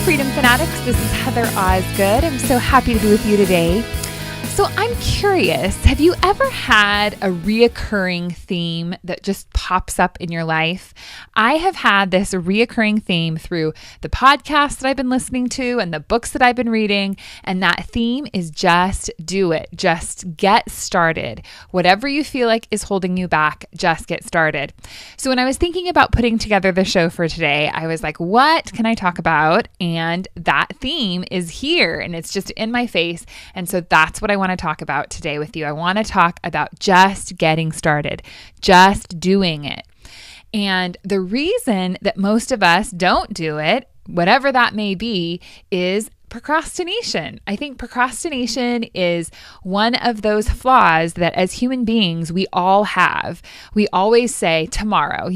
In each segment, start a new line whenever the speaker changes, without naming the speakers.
Freedom Fanatics. This is Heather Osgood. I'm so happy to be with you today. So I'm curious, have you ever had a reoccurring theme that just pops up in your life? I have had this reoccurring theme through the podcasts that I've been listening to and the books that I've been reading, and that theme is just do it. Just get started. Whatever you feel like is holding you back, just get started. So when I was thinking about putting together the show for today, I was like, what can I talk about? And that theme is here and it's just in my face. And so that's what I want to talk about today with you. I want to talk about just getting started, just doing it. And the reason that most of us don't do it, whatever that may be, is procrastination. I think procrastination is one of those flaws that as human beings, we all have. We always say tomorrow,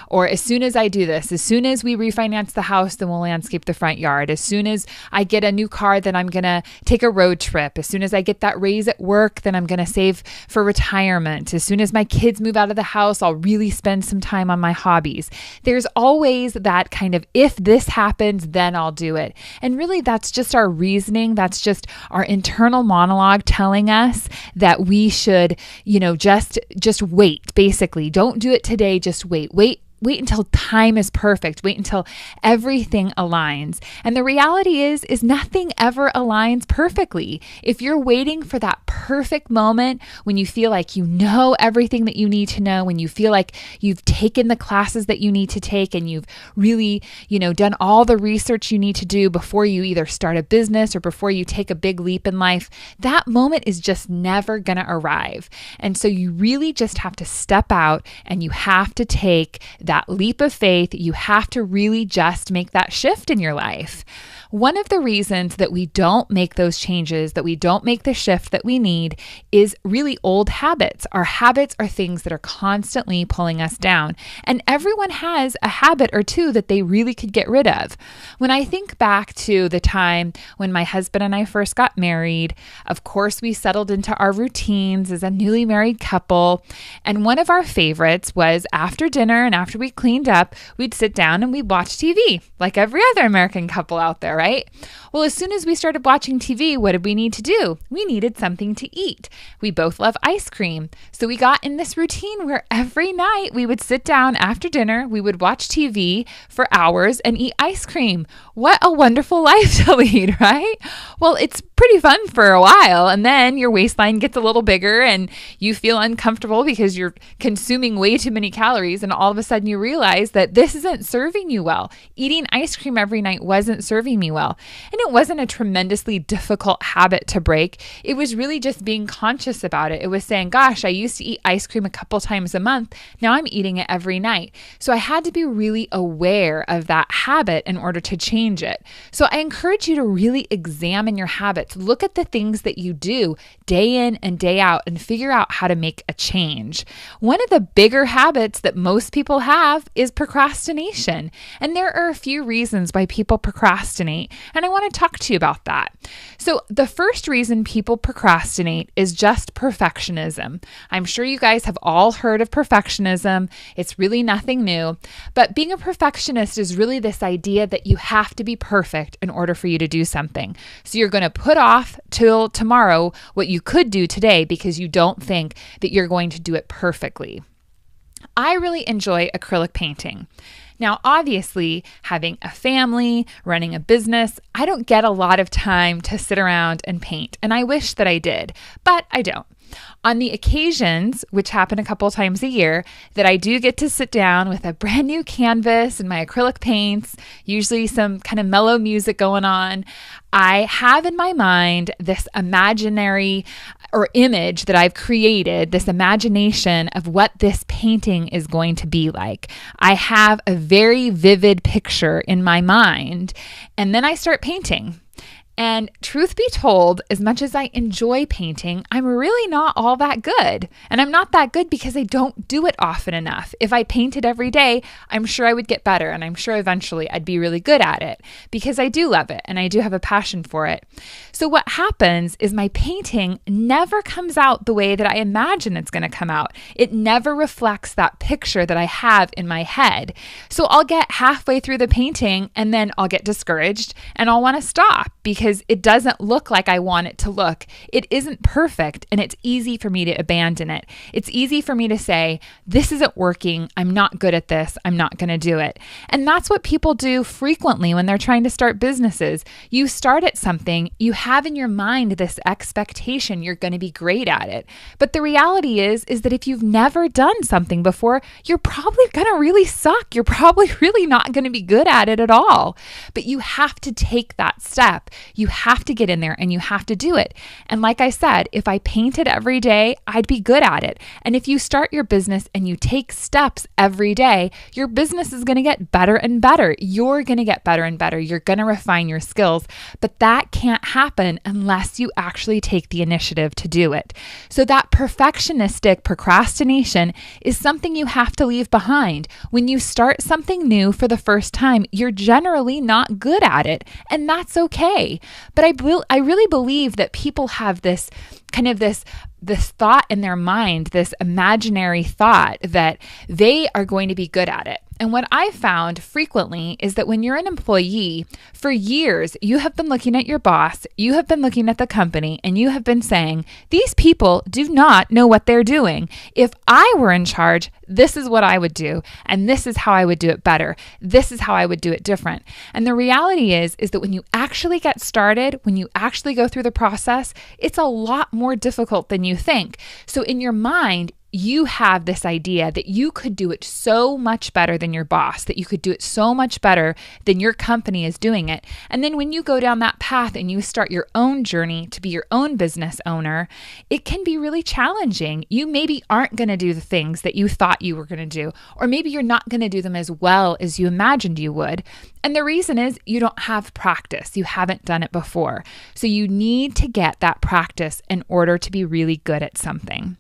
or as soon as I do this, as soon as we refinance the house, then we'll landscape the front yard. As soon as I get a new car, then I'm going to take a road trip. As soon as I get that raise at work, then I'm going to save for retirement. As soon as my kids move out of the house, I'll really spend some time on my hobbies. There's always that kind of, if this happens, then I'll do it. And really, that's just our reasoning. That's just our internal monologue telling us that we should, just wait, basically. Don't do it today. Just wait until time is perfect. Wait until everything aligns. And the reality is nothing ever aligns perfectly. If you're waiting for that perfect moment when you feel like you know everything that you need to know, when you feel like you've taken the classes that you need to take and you've really, done all the research you need to do before you either start a business or before you take a big leap in life, that moment is just never going to arrive. And so you really just have to step out and you have to take that leap of faith. You have to really just make that shift in your life. One of the reasons that we don't make those changes, that we don't make the shift that we need, is really old habits. Our habits are things that are constantly pulling us down. And everyone has a habit or two that they really could get rid of. When I think back to the time when my husband and I first got married, of course, we settled into our routines as a newly married couple. And one of our favorites was after dinner and after we cleaned up, we'd sit down and we'd watch TV like every other American couple out there, right? Well, as soon as we started watching TV, what did we need to do? We needed something to eat. We both love ice cream. So we got in this routine where every night we would sit down after dinner, we would watch TV for hours and eat ice cream. What a wonderful life to lead, right? Well, it's pretty fun for a while, and then your waistline gets a little bigger and you feel uncomfortable because you're consuming way too many calories, and all of a sudden you realize that this isn't serving you well. Eating ice cream every night wasn't serving me well. And it wasn't a tremendously difficult habit to break. It was really just being conscious about it. It was saying, gosh, I used to eat ice cream a couple times a month. Now I'm eating it every night. So I had to be really aware of that habit in order to change it. So I encourage you to really examine your habits. Look at the things that you do day in and day out and figure out how to make a change. One of the bigger habits that most people have is procrastination. And there are a few reasons why people procrastinate. And I want to talk to you about that. So the first reason people procrastinate is just perfectionism. I'm sure you guys have all heard of perfectionism. It's really nothing new. But being a perfectionist is really this idea that you have to be perfect in order for you to do something. So you're going to put off till tomorrow what you could do today because you don't think that you're going to do it perfectly. I really enjoy acrylic painting. Now, obviously, having a family, running a business, I don't get a lot of time to sit around and paint, and I wish that I did, but I don't. On the occasions, which happen a couple times a year, that I do get to sit down with a brand new canvas and my acrylic paints, usually some kind of mellow music going on, I have in my mind this imaginary or image that I've created, this imagination of what this painting is going to be like. I have a very vivid picture in my mind, and then I start painting. And truth be told, as much as I enjoy painting, I'm really not all that good. And I'm not that good because I don't do it often enough. If I painted every day, I'm sure I would get better. And I'm sure eventually I'd be really good at it because I do love it and I do have a passion for it. So what happens is my painting never comes out the way that I imagine it's going to come out. It never reflects that picture that I have in my head. So I'll get halfway through the painting and then I'll get discouraged and I'll want to stop because it doesn't look like I want it to look. It isn't perfect, and it's easy for me to abandon it. It's easy for me to say, this isn't working. I'm not good at this. I'm not going to do it. And that's what people do frequently when they're trying to start businesses. You start at something, you have in your mind this expectation you're going to be great at it. But the reality is that if you've never done something before, you're probably going to really suck. You're probably really not going to be good at it at all. But you have to take that step. You have to get in there and you have to do it. And like I said, if I painted every day, I'd be good at it. And if you start your business and you take steps every day, your business is going to get better and better. You're going to get better and better. You're going to refine your skills. But that can't happen unless you actually take the initiative to do it. So that perfectionistic procrastination is something you have to leave behind. When you start something new for the first time, you're generally not good at it, and that's okay. But I really believe that people have this kind of this thought in their mind, this imaginary thought that they are going to be good at it. And what I found frequently is that when you're an employee, for years, you have been looking at your boss, you have been looking at the company, and you have been saying, these people do not know what they're doing. If I were in charge, this is what I would do, and this is how I would do it better. This is how I would do it different. And the reality is that when you actually get started, when you actually go through the process, it's a lot more difficult than you think. So in your mind, you have this idea that you could do it so much better than your boss, that you could do it so much better than your company is doing it. And then when you go down that path and you start your own journey to be your own business owner, it can be really challenging. You maybe aren't going to do the things that you thought you were going to do, or maybe you're not going to do them as well as you imagined you would. And the reason is you don't have practice. You haven't done it before. So you need to get that practice in order to be really good at something.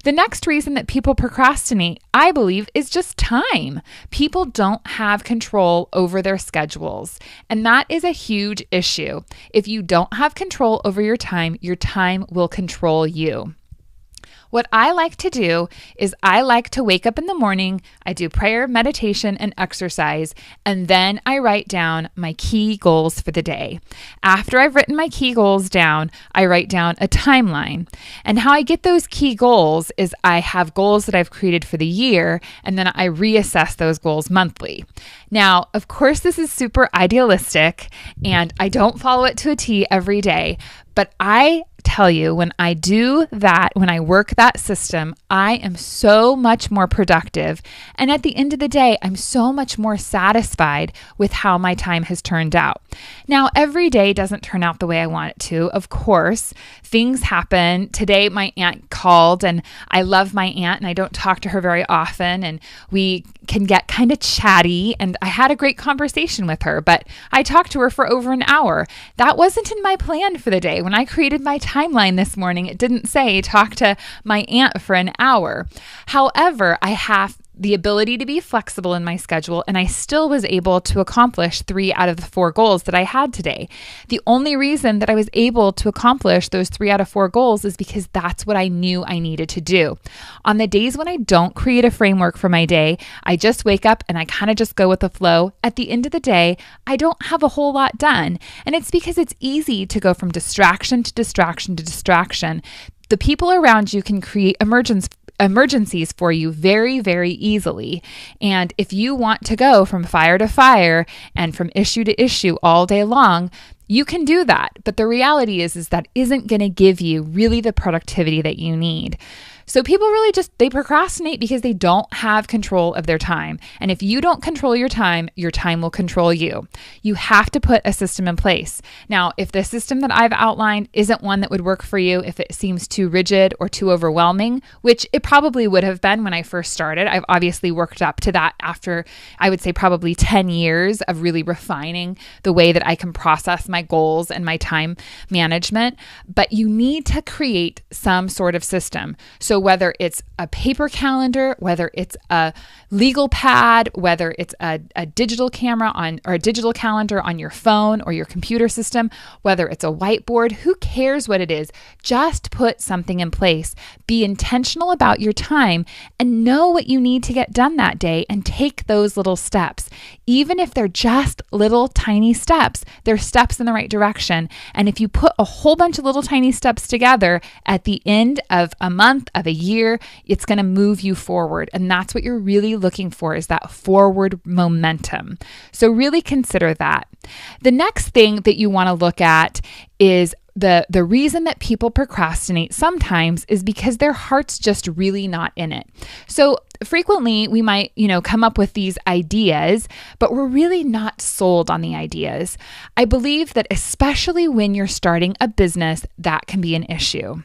The next reason that people procrastinate, I believe, is just time. People don't have control over their schedules, and that is a huge issue. If you don't have control over your time will control you. What I like to do is I like to wake up in the morning, I do prayer, meditation, and exercise, and then I write down my key goals for the day. After I've written my key goals down, I write down a timeline. And how I get those key goals is I have goals that I've created for the year, and then I reassess those goals monthly. Now, of course, this is super idealistic, and I don't follow it to a T every day, but I tell you, when I do that, when I work that system, I am so much more productive. And at the end of the day, I'm so much more satisfied with how my time has turned out. Now, every day doesn't turn out the way I want it to. Of course, things happen. Today, my aunt called, and I love my aunt, and I don't talk to her very often, and we can get kind of chatty, and I had a great conversation with her, but I talked to her for over an hour. That wasn't in my plan for the day. When I created my timeline this morning, it didn't say talk to my aunt for an hour. However, I have the ability to be flexible in my schedule, and I still was able to accomplish 3 out of the 4 goals that I had today. The only reason that I was able to accomplish those 3 out of 4 goals is because that's what I knew I needed to do. On the days when I don't create a framework for my day, I just wake up and I kind of just go with the flow. At the end of the day, I don't have a whole lot done. And it's because it's easy to go from distraction to distraction to distraction. The people around you can create emergencies for you very, very easily. And if you want to go from fire to fire and from issue to issue all day long, you can do that. But the reality is that isn't going to give you really the productivity that you need. So people really they procrastinate because they don't have control of their time. And if you don't control your time will control you. You have to put a system in place. Now, if the system that I've outlined isn't one that would work for you, if it seems too rigid or too overwhelming, which it probably would have been when I first started, I've obviously worked up to that after, I would say, probably 10 years of really refining the way that I can process my goals and my time management. But you need to create some sort of system. So whether it's a paper calendar, whether it's a legal pad, whether it's a digital camera or a digital calendar on your phone or your computer system, whether it's a whiteboard, who cares what it is? Just put something in place. Be intentional about your time and know what you need to get done that day and take those little steps. Even if they're just little tiny steps, they're steps in the right direction. And if you put a whole bunch of little tiny steps together at the end of a month, of a year, it's going to move you forward. And that's what you're really looking for, is that forward momentum. So really consider that. The next thing that you want to look at is the reason that people procrastinate sometimes is because their heart's just really not in it. So frequently we might, come up with these ideas, but we're really not sold on the ideas. I believe that especially when you're starting a business, that can be an issue.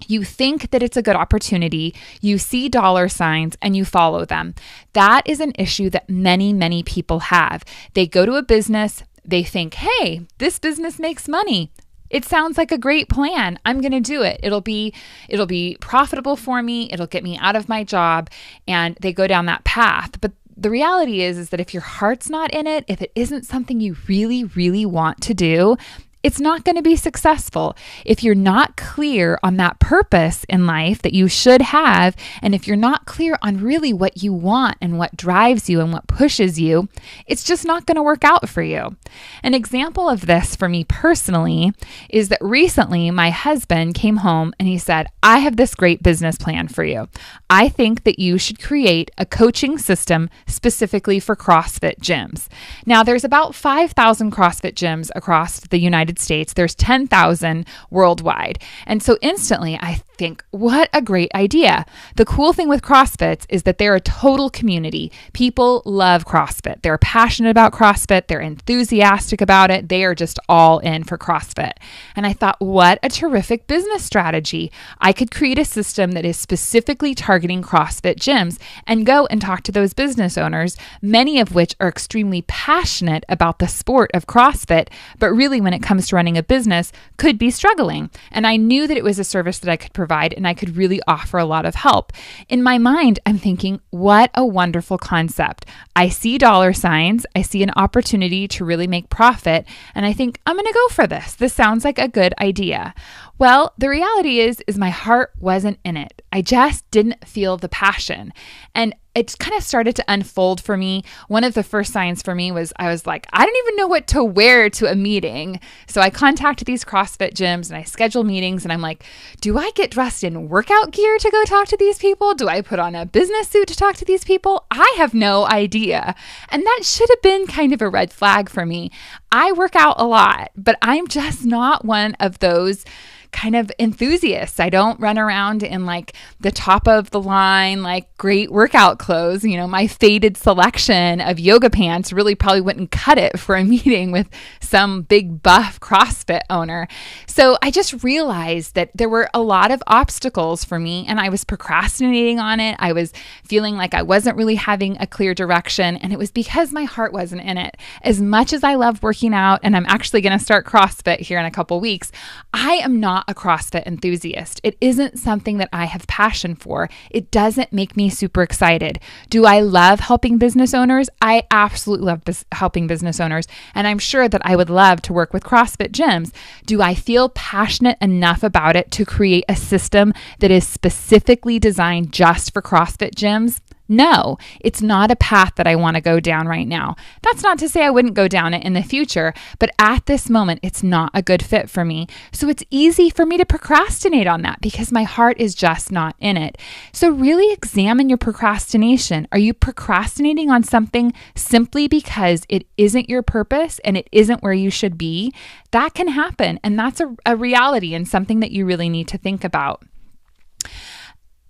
You think that it's a good opportunity, you see dollar signs and you follow them. That is an issue that many, many people have. They go to a business, they think, hey, this business makes money. It sounds like a great plan. I'm going to do it. It'll be profitable for me. It'll get me out of my job. And they go down that path. But the reality is that if your heart's not in it, if it isn't something you really, really want to do, it's not going to be successful. If you're not clear on that purpose in life that you should have, and if you're not clear on really what you want and what drives you and what pushes you, it's just not going to work out for you. An example of this for me personally is that recently my husband came home and he said, I have this great business plan for you. I think that you should create a coaching system specifically for CrossFit gyms. Now, there's about 5,000 CrossFit gyms across the United States. There's 10,000 worldwide. And so instantly I think, what a great idea. The cool thing with CrossFits is that they're a total community. People love CrossFit. They're passionate about CrossFit. They're enthusiastic about it. They are just all in for CrossFit. And I thought, what a terrific business strategy. I could create a system that is specifically targeting CrossFit gyms and go and talk to those business owners, many of which are extremely passionate about the sport of CrossFit, but really when it comes to running a business, could be struggling. And I knew that it was a service that I could provide and I could really offer a lot of help. In my mind, I'm thinking, what a wonderful concept. I see dollar signs. I see an opportunity to really make profit. And I think, I'm going to go for this. This sounds like a good idea. Well, the reality is my heart wasn't in it. I just didn't feel the passion. And it kind of started to unfold for me. One of the first signs for me was I was like, I don't even know what to wear to a meeting. So I contacted these CrossFit gyms and I schedule meetings and I'm like, do I get dressed in workout gear to go talk to these people? Do I put on a business suit to talk to these people? I have no idea. And that should have been kind of a red flag for me. I work out a lot, but I'm just not one of those kind of enthusiasts. I don't run around in like the top of the line, like great workout clothes. My faded selection of yoga pants really probably wouldn't cut it for a meeting with some big buff CrossFit owner. So I just realized that there were a lot of obstacles for me and I was procrastinating on it. I was feeling like I wasn't really having a clear direction, and it was because my heart wasn't in it. As much as I love working out, and I'm actually going to start CrossFit here in a couple weeks, I am not a CrossFit enthusiast. It isn't something that I have passion for. It doesn't make me super excited. Do I love helping business owners? I absolutely love helping business owners. And I'm sure that I would love to work with CrossFit gyms. Do I feel passionate enough about it to create a system that is specifically designed just for CrossFit gyms? No, it's not a path that I want to go down right now. That's not to say I wouldn't go down it in the future, but at this moment, it's not a good fit for me. So it's easy for me to procrastinate on that because my heart is just not in it. So really examine your procrastination. Are you procrastinating on something simply because it isn't your purpose and it isn't where you should be? That can happen, and that's a reality and something that you really need to think about.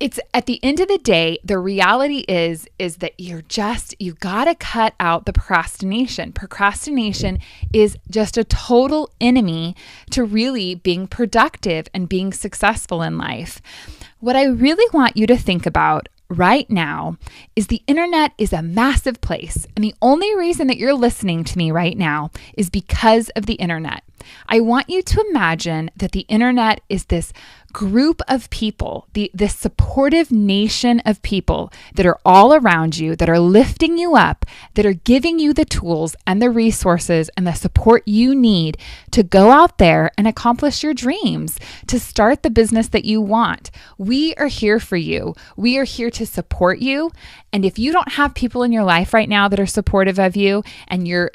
It's at the end of the day, the reality is that you got to cut out the procrastination. Procrastination is just a total enemy to really being productive and being successful in life. What I really want you to think about right now is the internet is a massive place. And the only reason that you're listening to me right now is because of the internet. I want you to imagine that the internet is this group of people, this supportive nation of people that are all around you, that are lifting you up, that are giving you the tools and the resources and the support you need to go out there and accomplish your dreams, to start the business that you want. We are here for you. We are here to support you. And if you don't have people in your life right now that are supportive of you and your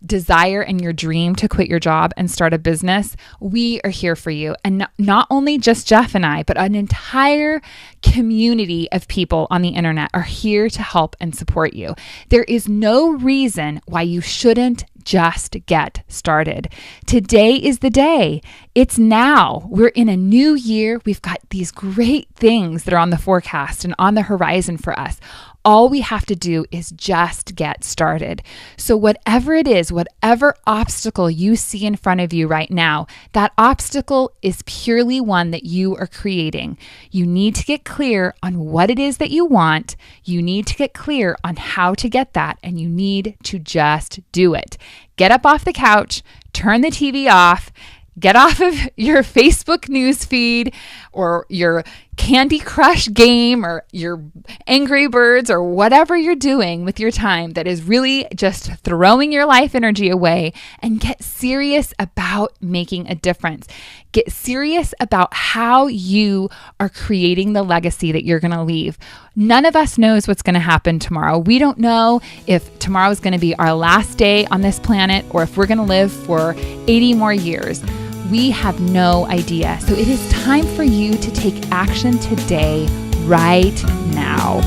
desire and your dream to quit your job and start a business, we are here for you. And not only just Jeff and I, but an entire community of people on the internet are here to help and support you. There is no reason why you shouldn't just get started. Today is the day. It's now. We're in a new year. We've got these great things that are on the forecast and on the horizon for us. All we have to do is just get started. So whatever it is, whatever obstacle you see in front of you right now, that obstacle is purely one that you are creating. You need to get clear on what it is that you want. You need to get clear on how to get that, and you need to just do it. Get up off the couch, turn the TV off, get off of your Facebook news feed or your Candy Crush game or your Angry Birds or whatever you're doing with your time that is really just throwing your life energy away, and get serious about making a difference. Get serious about how you are creating the legacy that you're going to leave. None of us knows what's going to happen tomorrow. We don't know if tomorrow is going to be our last day on this planet or if we're going to live for 80 more years. We have no idea. So it is time for you to take action today, right now.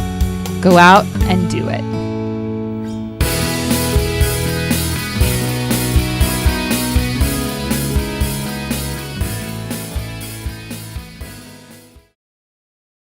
Go out and do it.